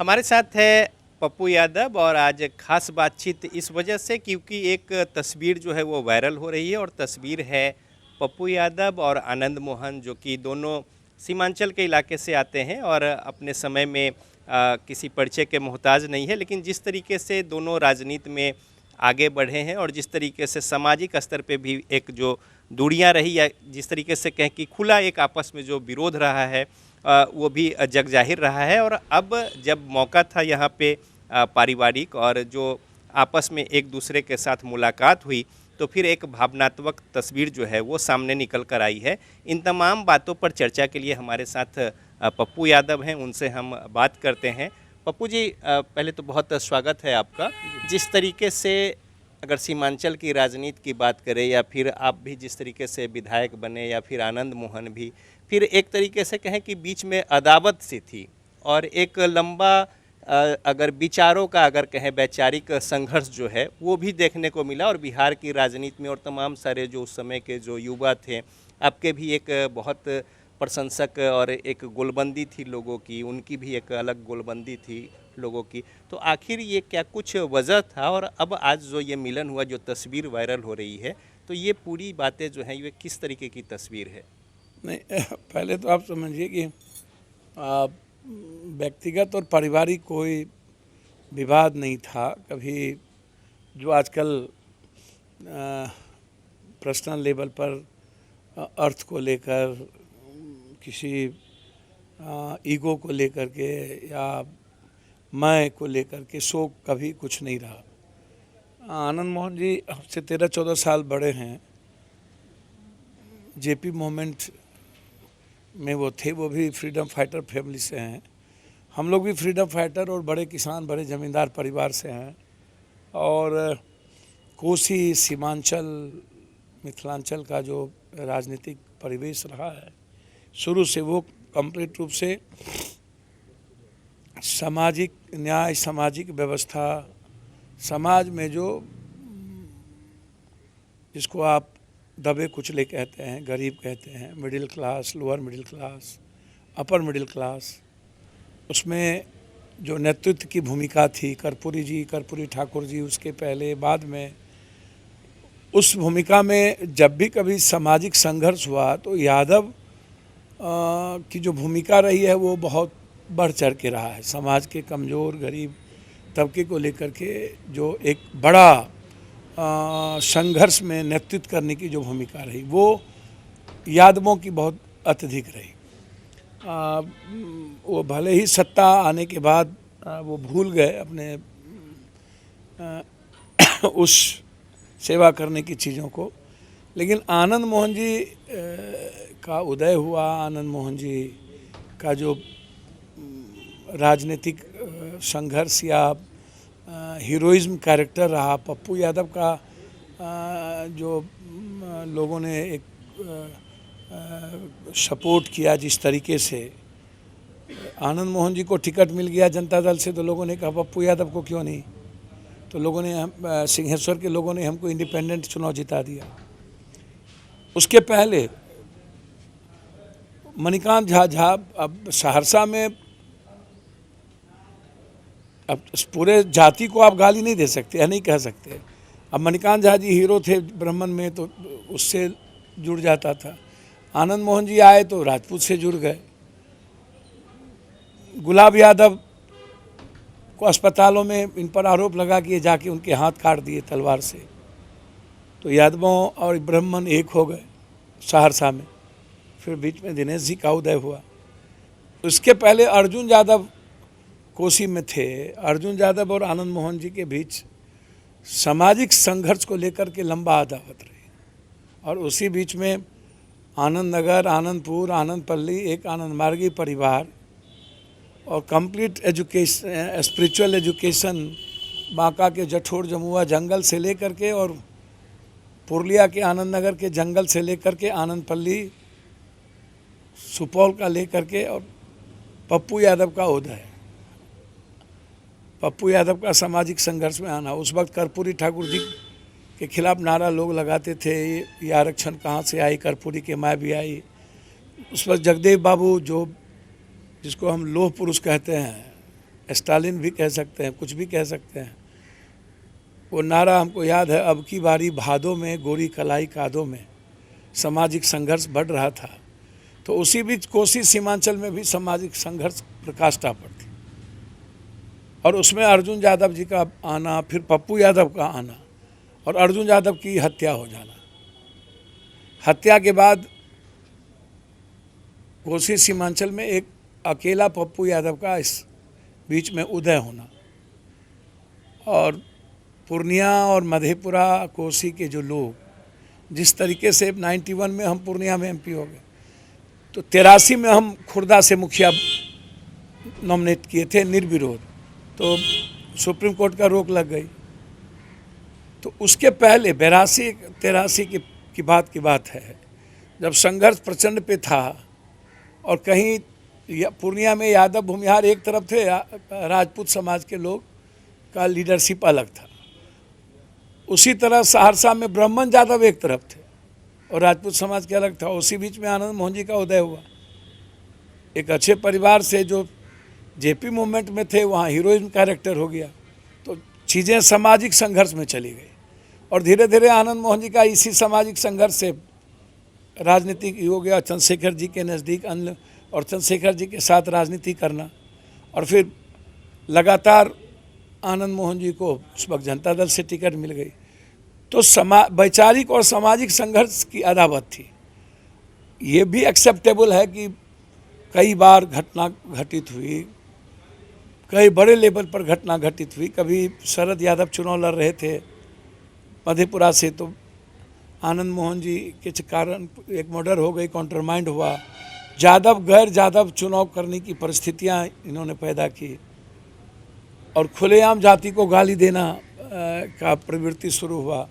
हमारे साथ है पप्पू यादव और आज खास बातचीत इस वजह से क्योंकि एक तस्वीर जो है वो वायरल हो रही है और तस्वीर है पप्पू यादव और आनंद मोहन जो कि दोनों सीमांचल के इलाके से आते हैं और अपने समय में किसी परिचय के मोहताज नहीं है, लेकिन जिस तरीके से दोनों राजनीति में आगे बढ़े हैं और जिस तरीके से सामाजिक स्तर पे भी एक जो दूरियां रही या जिस तरीके से कहें कि खुला एक आपस में जो विरोध रहा है वो भी जग जाहिर रहा है। और अब जब मौका था यहाँ पे पारिवारिक और जो आपस में एक दूसरे के साथ मुलाकात हुई तो फिर एक भावनात्मक तस्वीर जो है वो सामने निकल कर आई है। इन तमाम बातों पर चर्चा के लिए हमारे साथ पप्पू यादव हैं, उनसे हम बात करते हैं। पप्पू जी, पहले तो बहुत स्वागत है आपका। जिस तरीके से अगर सीमांचल की राजनीति की बात करें या फिर आप भी जिस तरीके से विधायक बने या फिर आनंद मोहन भी, फिर एक तरीके से कहें कि बीच में अदावत सी थी और एक लंबा अगर विचारों का अगर कहें वैचारिक संघर्ष जो है वो भी देखने को मिला। और बिहार की राजनीति में और तमाम सारे जो उस समय के जो युवा थे, आपके भी एक बहुत प्रशंसक और एक गोलबंदी थी लोगों की, उनकी भी एक अलग गोलबंदी थी लोगों की। तो आखिर ये क्या कुछ वजह था और अब आज जो ये मिलन हुआ, जो तस्वीर वायरल हो रही है, तो ये पूरी बातें जो हैं ये किस तरीके की तस्वीर है? नहीं, पहले तो आप समझिए कि व्यक्तिगत और पारिवारिक कोई विवाद नहीं था कभी। जो आजकल पर्सनल लेवल पर अर्थ को लेकर, किसी ईगो को लेकर के या मैं को लेकर के शोक कभी कुछ नहीं रहा। आनंद मोहन जी हमसे 13-14 साल बड़े हैं। जेपी मोमेंट में वो थे, वो भी फ्रीडम फाइटर फैमिली से हैं। हम लोग भी फ्रीडम फाइटर और बड़े किसान, बड़े ज़मींदार परिवार से हैं। और कोसी, सीमांचल, मिथिलांचल का जो राजनीतिक परिवेश रहा है शुरू से, वो कंप्लीट रूप से सामाजिक न्याय, सामाजिक व्यवस्था, समाज में जो जिसको आप दबे कुचले कहते हैं, गरीब कहते हैं, middle class, lower middle class, upper middle class, उसमें जो नेतृत्व की भूमिका थी कर्पूरी जी, कर्पूरी ठाकुर जी, उसके पहले बाद में, उस भूमिका में जब भी कभी सामाजिक संघर्ष हुआ तो यादव की जो भूमिका रही है वो बहुत बढ़ चढ़ के रहा है। समाज के कमज़ोर गरीब तबके को लेकर के जो एक बड़ा संघर्ष में नेतृत्व करने की जो भूमिका रही वो यादवों की बहुत अत्यधिक रही। वो भले ही सत्ता आने के बाद वो भूल गए अपने उस सेवा करने की चीज़ों को, लेकिन आनंद मोहन जी का उदय हुआ, आनंद मोहन जी का जो राजनीतिक संघर्ष या हीरोइज्म कैरेक्टर रहा, पप्पू यादव का जो लोगों ने एक सपोर्ट किया जिस तरीके से, आनंद मोहन जी को टिकट मिल गया जनता दल से तो लोगों ने कहा पप्पू यादव को क्यों नहीं, तो लोगों ने, सिंहेश्वर के लोगों ने हमको इंडिपेंडेंट चुनाव जिता दिया। उसके पहले मणिकांत झा अब सहरसा में, अब पूरे जाति को आप गाली नहीं दे सकते, या नहीं कह सकते। अब मणिकांत झा जी हीरो थे ब्राह्मण में तो उससे जुड़ जाता था, आनंद मोहन जी आए तो राजपूत से जुड़ गए। गुलाब यादव को अस्पतालों में इन पर आरोप लगा कि जाके उनके हाथ काट दिए तलवार से, तो यादवों और ब्राह्मण एक हो गए सहरसा में। फिर बीच में दिनेश जी का उदय हुआ। उसके पहले अर्जुन यादव कोसी में थे। अर्जुन यादव और आनंद मोहन जी के बीच सामाजिक संघर्ष को लेकर के लंबा अदावत रही, और उसी बीच में आनंद नगर, आनंदपुर, आनंदपल्ली, एक आनंद मार्गी परिवार और complete education, spiritual education Banka के जठोर जमुआ जंगल से लेकर के और पुरुलिया के आनंद नगर के जंगल से लेकर के आनंदपल्ली, सुपौल का लेकर के, और पप्पू यादव का उदय, पप्पू यादव का सामाजिक संघर्ष में आना। उस वक्त कर्पूरी ठाकुर जी के खिलाफ नारा लोग लगाते थे, ये आरक्षण कहाँ से आई, कर्पूरी के माँ भी आई। उस वक्त जगदेव बाबू, जो जिसको हम लोह पुरुष कहते हैं, स्टालिन भी कह सकते हैं, कुछ भी कह सकते हैं। वो नारा हमको याद है, अब की बारी भादों में गोरी कलाई कादों में, सामाजिक संघर्ष बढ़ रहा था। तो उसी बीच कोसी सीमांचल में भी सामाजिक संघर्ष प्रकाष्ठा पर थी, और उसमें अर्जुन यादव जी का आना, फिर पप्पू यादव का आना, और अर्जुन यादव की हत्या हो जाना। हत्या के बाद कोसी सीमांचल में एक अकेला पप्पू यादव का इस बीच में उदय होना, और पूर्णिया और मधेपुरा कोसी के जो लोग जिस तरीके से 91 में हम पूर्णिया में एमपी हो गए, तो 83 में हम खुर्दा से मुखिया नॉमिनेट किए थे निर्विरोध, तो सुप्रीम कोर्ट का रोक लग गई। तो उसके पहले 82-83 की बात है, जब संघर्ष प्रचंड पे था और कहीं पूर्णिया में यादव भूमिहार एक तरफ थे, राजपूत समाज के लोग का लीडरशिप अलग था। उसी तरह सहरसा में ब्राह्मण यादव एक तरफ थे और राजपूत समाज के अलग था। उसी बीच में आनंद मोहन जी का उदय हुआ। एक अच्छे परिवार से जो जेपी मूवमेंट में थे, वहाँ हीरोइज्म कैरेक्टर हो गया, तो चीज़ें सामाजिक संघर्ष में चली गई। और धीरे धीरे आनंद मोहन जी का इसी सामाजिक संघर्ष से राजनीतिक हो गया, चंद्रशेखर जी के नज़दीक अन्य, और चंद्रशेखर जी के साथ राजनीति करना, और फिर लगातार आनंद मोहन जी को उस वक्त जनता दल से टिकट मिल गई। तो वैचारिक और सामाजिक संघर्ष की अदावत थी। ये भी एक्सेप्टेबल है कि कई बार घटना घटित हुई, कई बड़े लेवल पर घटना घटित हुई। कभी शरद यादव चुनाव लड़ रहे थे मधेपुरा से, तो आनंद मोहन जी के कारण एक मर्डर हो गई, काउंटरमाइंड हुआ। यादव गैर यादव चुनाव करने की परिस्थितियां इन्होंने पैदा की, और खुलेआम जाति को गाली देना का प्रवृत्ति शुरू हुआ।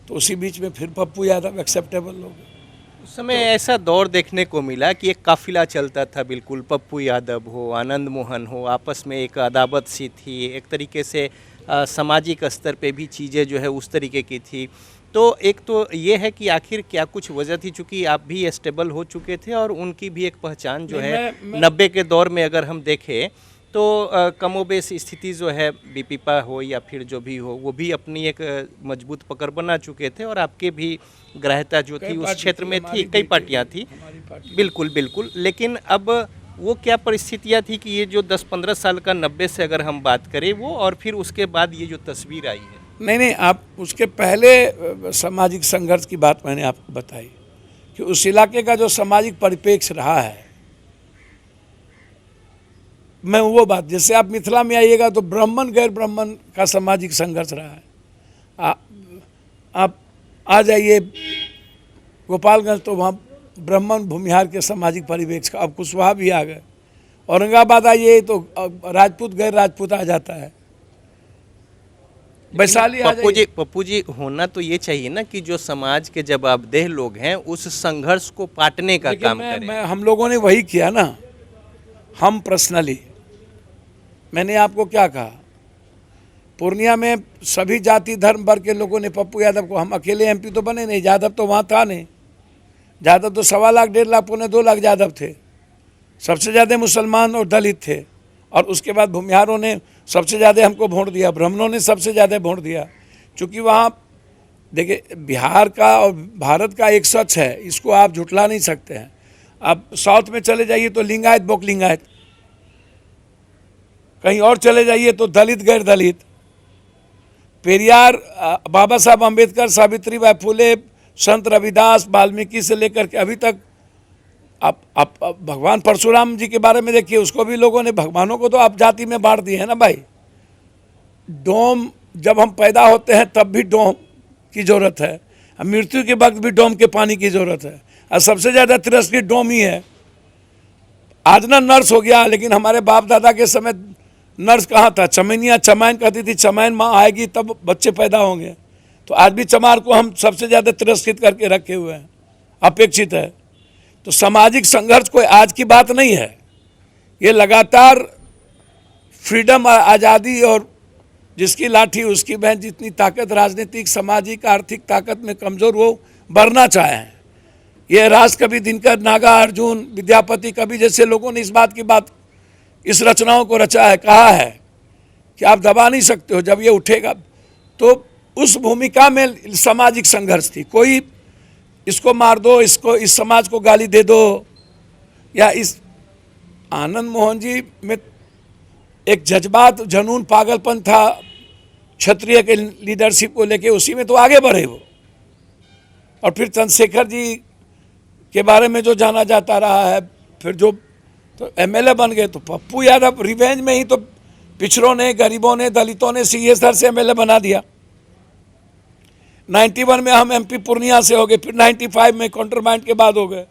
तो उसी बीच में फिर पप्पू यादव एक्सेप्टेबल हो गए। उस समय ऐसा दौर देखने को मिला कि एक काफिला चलता था, बिल्कुल पप्पू यादव हो, आनंद मोहन हो, आपस में एक अदावत सी थी, एक तरीके से सामाजिक स्तर पे भी चीज़ें जो है उस तरीके की थी। तो एक तो ये है कि आखिर क्या कुछ वजह थी, चूँकि आप भी स्टेबल हो चुके थे और उनकी भी एक पहचान जो है 90 के दौर में अगर हम देखें तो कमोबेश स्थिति जो है, बीपीपा हो या फिर जो भी हो, वो भी अपनी एक मजबूत पकड़ बना चुके थे, और आपके भी ग्राह्यता जो थी उस क्षेत्र में थी, कई पार्टियां थी। बिल्कुल बिल्कुल। लेकिन अब वो क्या परिस्थितियां थी कि ये जो 10-15 साल का 90 से अगर हम बात करें वो, और फिर उसके बाद ये जो तस्वीर आई है। नहीं, आप उसके पहले सामाजिक संघर्ष की बात मैंने आपको बताई कि उस इलाके का जो सामाजिक परिप्रेक्ष्य रहा है, मैं वो बात, जैसे आप मिथिला में आइएगा तो ब्राह्मण गैर ब्राह्मण का सामाजिक संघर्ष रहा है। आप आ जाइए गोपालगंज, तो वहाँ ब्राह्मण भूमिहार के सामाजिक परिवेश का, अब कुशवाहा भी आ गए। औरंगाबाद आइए तो राजपूत गैर राजपूत आ जाता है। वैशाली पप्पू जी होना तो ये चाहिए ना कि जो समाज के जवाबदेह लोग हैं उस संघर्ष को पाटने का काम करें। हम लोगों ने वही किया ना। हम पर्सनली, मैंने आपको क्या कहा, पूर्णिया में सभी जाति धर्म वर्ग के लोगों ने पप्पू यादव को, हम अकेले एमपी तो बने नहीं, यादव तो वहाँ था नहीं। यादव तो 1.25 लाख 1.5 लाख 2 लाख यादव थे। सबसे ज़्यादा मुसलमान और दलित थे, और उसके बाद भूमिहारों ने सबसे ज़्यादा हमको वोट दिया, ब्राह्मणों ने सबसे ज़्यादा वोट दिया। चूँकि वहाँ देखिए, बिहार का और भारत का एक सच है, इसको आप झुटला नहीं सकते हैं। आप साउथ में चले जाइए तो लिंगायत बोक लिंगायत, कहीं और चले जाइए तो दलित गैर दलित। पेरियार, बाबा साहब अम्बेडकर, सावित्रीबाई फुले, संत रविदास, वाल्मीकि से लेकर के अभी तक आप भगवान परशुराम जी के बारे में देखिए, उसको भी लोगों ने, भगवानों को तो आप जाति में बांट दिए हैं ना भाई। डोम, जब हम पैदा होते हैं तब भी डोम की ज़रूरत है, मृत्यु के वक्त भी डोम के पानी की ज़रूरत है, और सबसे ज़्यादा तिरस्कृत डोम ही है। आज ना नर्स हो गया, लेकिन हमारे बाप दादा के समय नर्स कहाँ था? चमैनिया, चमैन कहती थी, चमैन माँ आएगी तब बच्चे पैदा होंगे। तो आज भी चमार को हम सबसे ज़्यादा तिरस्कृत करके रखे हुए हैं, अपेक्षित है। तो सामाजिक संघर्ष कोई आज की बात नहीं है, ये लगातार फ्रीडम, आज़ादी, और जिसकी लाठी उसकी बहन, जितनी ताकत राजनीतिक, सामाजिक, आर्थिक ताकत में कमज़ोर वो बढ़ना चाहे हैं। ये राज कवि दिनकर, नागा अर्जुन, विद्यापति कवि जैसे लोगों ने इस बात की बात इस रचनाओं को रचा है, कहा है कि आप दबा नहीं सकते हो, जब ये उठेगा। तो उस भूमिका में सामाजिक संघर्ष थी। कोई इसको मार दो, इसको, इस समाज को गाली दे दो, या इस आनंद मोहन जी में एक जज्बात, जुनून, पागलपन था क्षत्रिय के लीडरशिप को लेके, उसी में तो आगे बढ़े वो। और फिर चंद्रशेखर जी के बारे में जो जाना जाता रहा है, फिर जो तो एमएलए बन गए, तो पप्पू यादव रिवेंज में ही तो पिछड़ों ने, गरीबों ने, दलितों ने सीएसआर से एमएलए बना दिया। 91 में हम एमपी पूर्णिया से हो गए, फिर 95 में काउंटरमाइंड के बाद हो गए।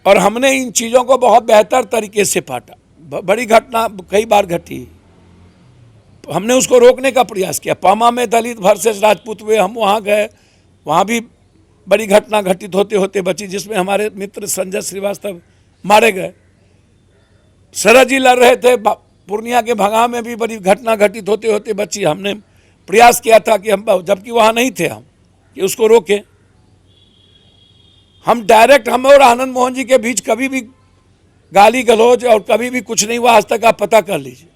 और हमने इन चीज़ों को बहुत बेहतर तरीके से पाटा। बड़ी घटना कई बार घटी, हमने उसको रोकने का प्रयास किया। पामा में दलित वर्सेस राजपूत हुए, हम वहाँ गए, वहाँ भी बड़ी घटना घटित होते होते बची, जिसमें हमारे मित्र संजय श्रीवास्तव मारे गए। शरद जी लड़ रहे थे, पूर्णिया के भगा में भी बड़ी घटना घटित होते होते बची। हमने प्रयास किया था कि हम, जबकि वहाँ नहीं थे हम, कि उसको रोकें। हम डायरेक्ट, हम और आनंद मोहन जी के बीच कभी भी गाली गलौज और कभी भी कुछ नहीं हुआ आज तक, आप पता कर लीजिए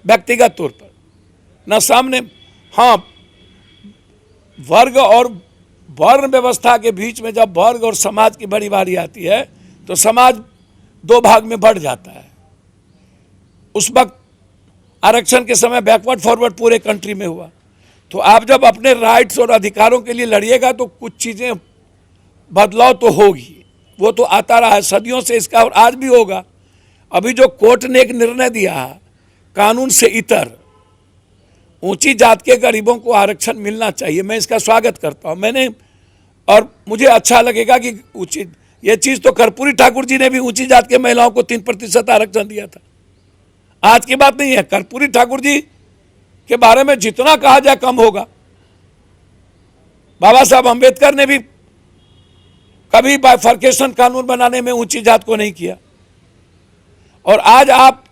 व्यक्तिगत तौर पर, न सामने। हाँ, वर्ग और वर्ण व्यवस्था के बीच में जब वर्ग और समाज की बड़ी बारी आती है तो समाज दो भाग में बढ़ जाता है। उस वक्त आरक्षण के समय बैकवर्ड फॉरवर्ड पूरे कंट्री में हुआ। तो आप जब अपने राइट्स और अधिकारों के लिए लड़िएगा तो कुछ चीज़ें बदलाव तो होगी, वो तो आता रहा है सदियों से इसका, और आज भी होगा। अभी जो कोर्ट ने एक निर्णय दिया है, कानून से इतर ऊंची जात के गरीबों को आरक्षण मिलना चाहिए, मैं इसका स्वागत करता हूं। मैंने, और मुझे अच्छा लगेगा कि ऊंची, ये चीज़ तो कर्पूरी ठाकुर जी ने भी ऊंची जात के महिलाओं को 3% आरक्षण दिया था, आज की बात नहीं है। कर्पूरी ठाकुर जी के बारे में जितना कहा जाए कम होगा। बाबा साहब अंबेडकर ने भी कभी बाइफर्केशन कानून बनाने में ऊंची जात को नहीं किया। और आज आप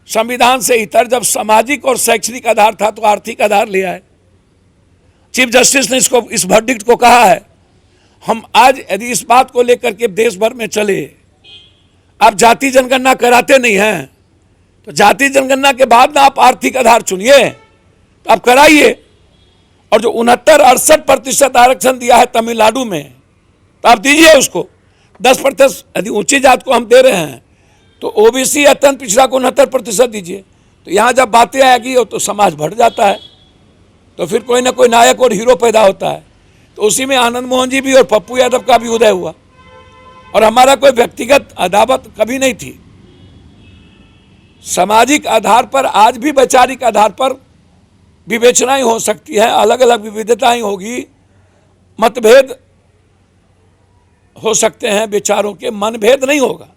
संविधान से इतर, जब सामाजिक और शैक्षणिक आधार था तो आर्थिक आधार ले आए। चीफ जस्टिस ने इसको, इस वर्डिक्ट को कहा है। हम आज यदि इस बात को लेकर के देश भर में चले, आप जाति जनगणना कराते नहीं हैं तो जाति जनगणना के बाद ना आप आर्थिक आधार चुनिए, तो आप कराइए। और जो 69-68% आरक्षण दिया है तमिलनाडु में, तो आप दीजिए उसको। 10% यदि ऊंची जात को हम दे रहे हैं तो ओबीसी अत्यंत पिछड़ा को 69% दीजिए। तो यहाँ जब बातें आएगी तो समाज बढ़ जाता है, तो फिर कोई ना कोई नायक और हीरो पैदा होता है। तो उसी में आनंद मोहन जी भी और पप्पू यादव का भी उदय हुआ। और हमारा कोई व्यक्तिगत अदावत कभी नहीं थी। सामाजिक आधार पर, आज भी वैचारिक आधार पर विवेचनाएं हो सकती है, अलग अलग विविधताएं होगी, मतभेद हो सकते हैं, विचारों के मनभेद नहीं होगा,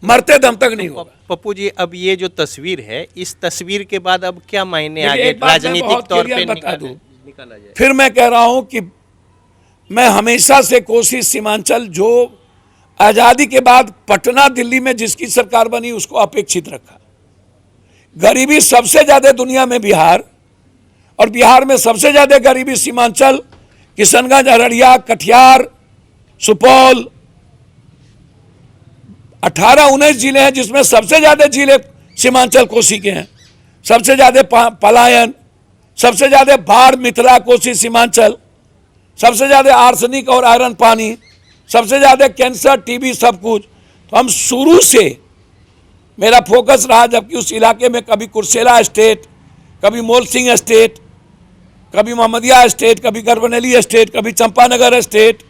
मरते दम तक नहीं होगा। पप्पू जी, अब ये जो तस्वीर है, इस तस्वीर के बाद अब क्या मायने आगे एक बात मैं राजनीतिक बहुत तौर क्लियर पे बता दूं। निकाला जाए? फिर मैं कह रहा हूं कि मैं हमेशा से कोसी सीमांचल, जो आज़ादी के बाद पटना दिल्ली में जिसकी सरकार बनी, उसको अपेक्षित रखा। गरीबी सबसे ज़्यादा दुनिया में बिहार, और बिहार में सबसे ज़्यादा गरीबी सीमांचल, किशनगंज, अररिया, कटिहार, सुपौल, 18-19 जिले हैं जिसमें सबसे ज़्यादा जिले सीमांचल कोसी के हैं। सबसे ज़्यादा पलायन, सबसे ज़्यादा बाढ़ मिथिला कोसी सीमांचल, सबसे ज़्यादा आर्सेनिक और आयरन पानी, सबसे ज़्यादा कैंसर, टीबी, सब कुछ। तो हम शुरू से, मेरा फोकस रहा, जबकि उस इलाके में कभी कुर्सेला स्टेट, कभी मोल सिंह स्टेट, कभी मोहम्मदिया स्टेट, कभी गरबनेली स्टेट, कभी चंपानगर स्टेट,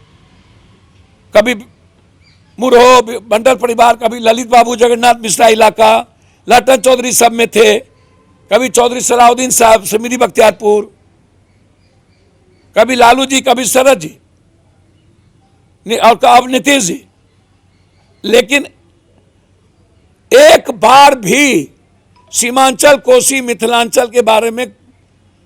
कभी मुरहो बंडल परिवार, कभी ललित बाबू जगन्नाथ मिश्रा इलाका, लटन चौधरी सब में थे, कभी चौधरी सलाउद्दीन साहब, समीरी बख्तियारपुर, कभी लालू जी, कभी शरद जी, और अब नीतीश जी। लेकिन एक बार भी सीमांचल, कोसी, मिथिलांचल के बारे में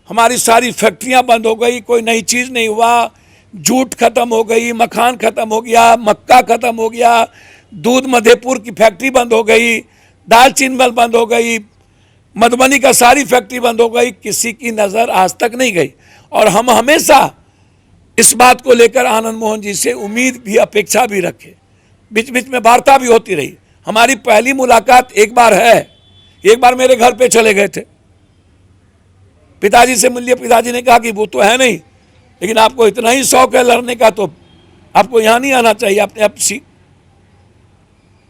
हमारी सारी फैक्ट्रियां बंद हो गई, कोई नई चीज़ नहीं हुआ, जूट खत्म हो गई, मखान खत्म हो गया, मक्का खत्म हो गया, दूध मधेपुर की फैक्ट्री बंद हो गई, दालचीनी मिल बंद हो गई, मधुबनी का सारी फैक्ट्री बंद हो गई, किसी की नज़र आज तक नहीं गई। और हम हमेशा इस बात को लेकर आनंद मोहन जी से उम्मीद भी, अपेक्षा भी रखे। बीच बीच में वार्ता भी होती रही। हमारी पहली मुलाकात एक बार है, एक बार मेरे घर पे चले गए थे, पिताजी से मिल लिए। पिताजी ने कहा कि वो तो है नहीं, लेकिन आपको इतना ही शौक है लड़ने का तो आपको यहां नहीं आना चाहिए, अपने आप सी।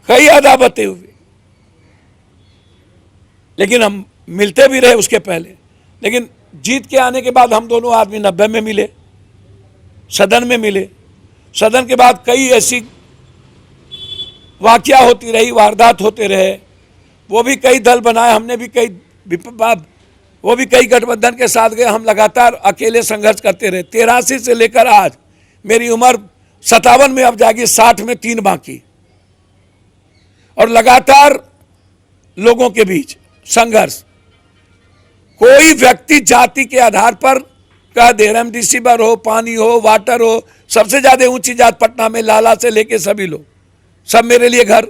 कई अदावतें हुई, लेकिन हम मिलते भी रहे उसके पहले। लेकिन जीत के आने के बाद हम दोनों आदमी 90 में मिले, सदन में मिले। सदन के बाद कई ऐसी वाकया होती रही, वारदात होते रहे। वो भी कई दल बनाए, हमने भी कई, वो भी कई गठबंधन के साथ गए। हम लगातार अकेले संघर्ष करते रहे। 83 से लेकर आज मेरी उम्र 57 में अब जाएगी, 60 में 3 बाकी, और लगातार लोगों के बीच संघर्ष। कोई व्यक्ति जाति के आधार पर कह दे, रेमडेसिविर हो, पानी हो, वाटर हो, सबसे ज्यादा ऊंची जात पटना में लाला से लेके सभी लोग, सब मेरे लिए घर,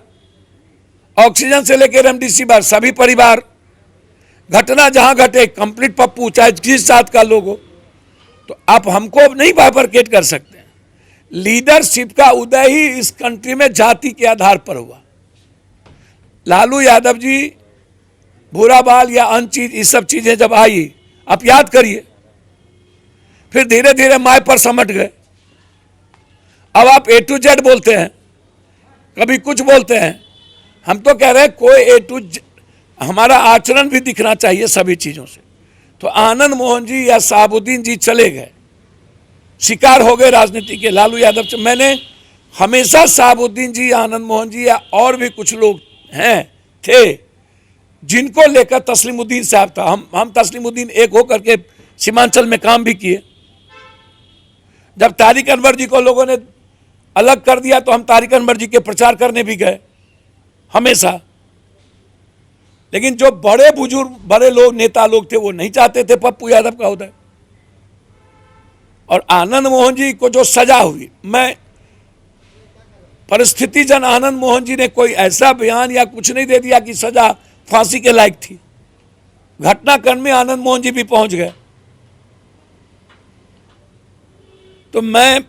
ऑक्सीजन से लेके रेमडेसिविर, सभी परिवार। घटना जहां घटे कंप्लीट पप्पू, चाहे जिस जात का लोग हो। तो आप हमको नहीं बाइफरकेट कर सकते। लीडरशिप का उदय ही इस कंट्री में जाति के आधार पर हुआ। लालू यादव जी, भूरा बाल या अन्य चीज, ये सब चीजें जब आई, आप याद करिए, फिर धीरे धीरे माय पर समट गए। अब आप A to Z बोलते हैं, कभी कुछ बोलते हैं। हम तो कह रहे हैं कोई A to Z, हमारा आचरण भी दिखना चाहिए सभी चीजों से। तो आनंद मोहन जी या शहाबुद्दीन जी चले गए, शिकार हो गए राजनीति के, लालू यादव से। मैंने हमेशा शहाबुद्दीन जी, आनंद मोहन जी या और भी कुछ लोग हैं थे जिनको लेकर, तस्लीमुद्दीन साहब था, हम तस्लीमुद्दीन एक होकर के सीमांचल में काम भी किए। जब तारिक अनवर जी को लोगों ने अलग कर दिया तो हम तारिक अनवर जी के प्रचार करने भी गए हमेशा। लेकिन जो बड़े बुजुर्ग, बड़े लोग, नेता लोग थे, वो नहीं चाहते थे पप्पू यादव का उदय। और आनंद मोहन जी को जो सजा हुई, मैं परिस्थिति जन आनंद मोहन जी ने कोई ऐसा बयान या कुछ नहीं दे दिया कि सजा फांसी के लायक थी। घटनाक्रम में आनंद मोहन जी भी पहुंच गए। तो मैं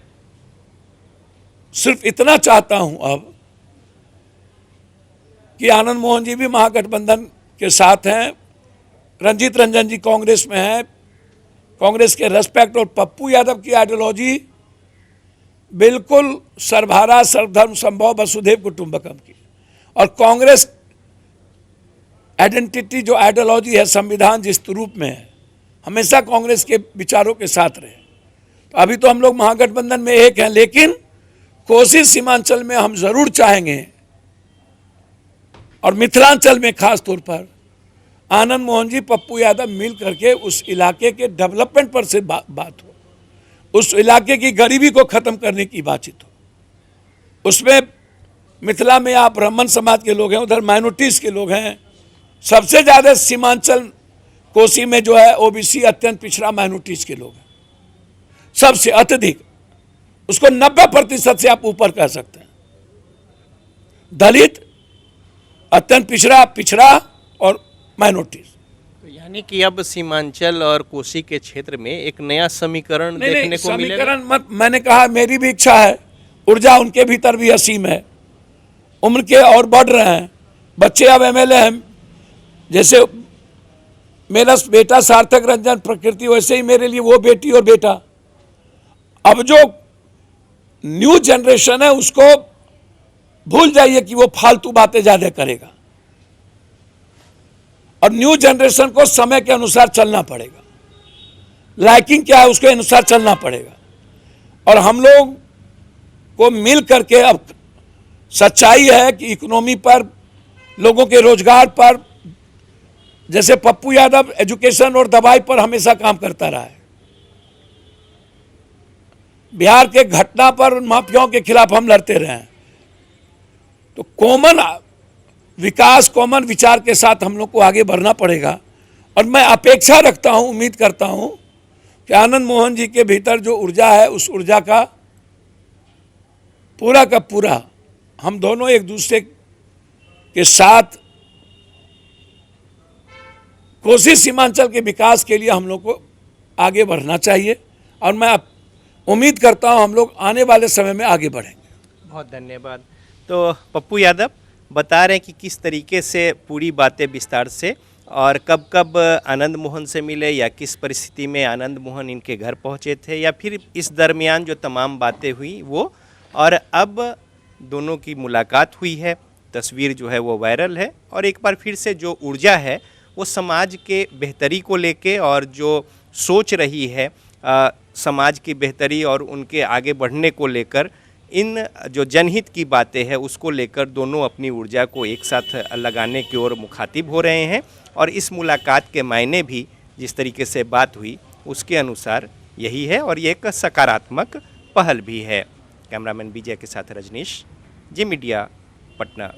सिर्फ इतना चाहता हूं अब कि आनंद मोहन जी भी महागठबंधन के साथ हैं, रंजीत रंजन जी कांग्रेस में हैं, कांग्रेस के रेस्पेक्ट, और पप्पू यादव की आइडियोलॉजी बिल्कुल सर्वहारा सर्वधर्म संभव वसुधैव कुटुंबकम की। और कांग्रेस आइडेंटिटी, जो आइडियोलॉजी है, संविधान जिस रूप में है, हमेशा कांग्रेस के विचारों के साथ रहे। तो अभी तो हम लोग महागठबंधन में एक हैं, लेकिन कोशिश सीमांचल में हम जरूर चाहेंगे, और मिथिलांचल में खास तौर पर आनंद मोहन जी, पप्पू यादव मिल करके उस इलाके के डेवलपमेंट पर से बात हो, उस इलाके की गरीबी को खत्म करने की बातचीत हो। उसमें मिथिला में आप ब्राह्मण समाज के लोग हैं, उधर माइनॉरिटीज के लोग हैं। सबसे ज्यादा सीमांचल कोसी में जो है ओबीसी, अत्यंत पिछड़ा माइनॉरिटीज के लोग हैं, सबसे अत्यधिक। उसको 90% से आप ऊपर कह सकते हैं। दलित, अत्यंत पिछड़ा और माइनॉरिटीज। तो यानी कि अब सीमांचल और कोसी के क्षेत्र में एक नया समीकरण देखने को मिलेगा। समीकरण मत, मैंने कहा मेरी भी इच्छा है, ऊर्जा उनके भीतर भी असीम है, उम्र के और बढ़ रहे हैं, बच्चे अब MLA हैं। जैसे मेरा बेटा सार्थक रंजन प्रकृति, वैसे ही मेरे लिए वो बेटी और बेटा। अब जो न्यू जनरेशन है उसको भूल जाइए कि वो फालतू बातें ज्यादा करेगा, और न्यू जनरेशन को समय के अनुसार चलना पड़ेगा। लाइकिंग क्या है उसके अनुसार चलना पड़ेगा। और हम लोग को मिल करके, अब सच्चाई है कि इकोनॉमी पर, लोगों के रोजगार पर, जैसे पप्पू यादव एजुकेशन और दवाई पर हमेशा काम करता रहा है, बिहार के घटना पर, माफियाओं के खिलाफ हम लड़ते रहे हैं। तो कॉमन विकास, कॉमन विचार के साथ हम लोग को आगे बढ़ना पड़ेगा। और मैं अपेक्षा रखता हूं, उम्मीद करता हूं कि आनंद मोहन जी के भीतर जो ऊर्जा है, उस ऊर्जा का पूरा हम दोनों एक दूसरे के साथ कोसी सीमांचल के विकास के लिए हम लोग को आगे बढ़ना चाहिए। और मैं उम्मीद करता हूं हम लोग आने वाले समय में आगे बढ़ेंगे। बहुत धन्यवाद। तो पप्पू यादव बता रहे हैं कि किस तरीके से पूरी बातें विस्तार से और कब कब आनंद मोहन से मिले या किस परिस्थिति में आनंद मोहन इनके घर पहुंचे थे या फिर इस दरमियान जो तमाम बातें हुई वो, और अब दोनों की मुलाकात हुई है, तस्वीर जो है वो वायरल है और एक बार फिर से जो ऊर्जा है वो समाज के बेहतरी को लेके और जो सोच रही है समाज की बेहतरी और उनके आगे बढ़ने को लेकर, इन जो जनहित की बातें हैं उसको लेकर दोनों अपनी ऊर्जा को एक साथ लगाने की ओर मुखातिब हो रहे हैं। और इस मुलाकात के मायने भी जिस तरीके से बात हुई उसके अनुसार यही है और ये एक सकारात्मक पहल भी है। कैमरामैन विजय के साथ रजनीश, जी मीडिया, पटना।